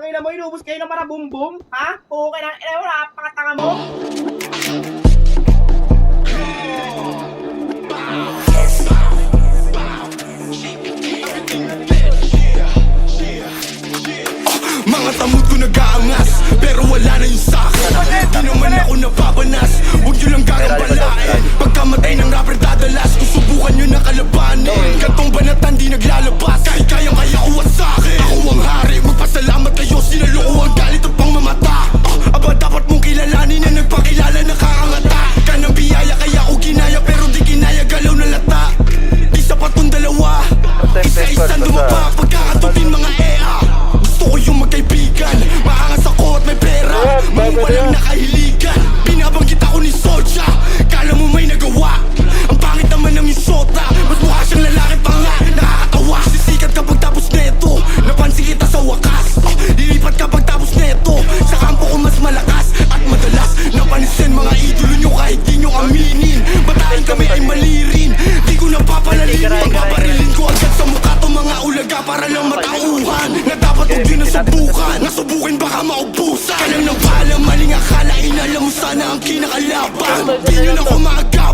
ina mo, inubos kayo ng para bumbum? Ha? Okay na, ina mo, napakatanga mo. Mga tamod ko nag-aangas, pero wala na yung sakin. Di naman ako napapanas, huwag nyo lang gagambalain. Pagkamatay ng rapper dadalas, kung subukan nyo na kalabanin. Kantong banatan di naglalabas, kahit kayang-kaya uwas sa'kin. Ako ang hari, magpasalamat kayo, sinaloko ang galit at pang mamata. Aba dapat mong kilalanin na nagpakilala nakakangata. Kanang biyaya kaya ko ginaya, pero di ginaya galaw na lata. Di sapat kong dalawa, isa-isang dumapa. Pagkakatutin mga EA, gusto ko yung magkaibigan. Maangas ako at may pera, mga walang nakahiligan. Binabanggit ako ni Soja, kala mo may nagawa. Ang pangit naman ng isota, mas mukha siyang lalaki pa nga. Nakakatawa, sisikat kapag tapos neto. Napansin kita sa wakas, lilipat kapag tapos neto. Sa kampo ko mas malakas at madalas napansin mga idolo nyo kahit di nyo aminin. Batain kami ay malirin, di ko napapalalin. Pagpaparilin ko agad sa mukha to mga ulaga para lang matauhan. Na dapat huwag yun nasubukan, nasubukin baka maubusan. Ka lang nang paalam, maling akala, inalam mo sana ang kinakalaban. Di nyo na ko maaga,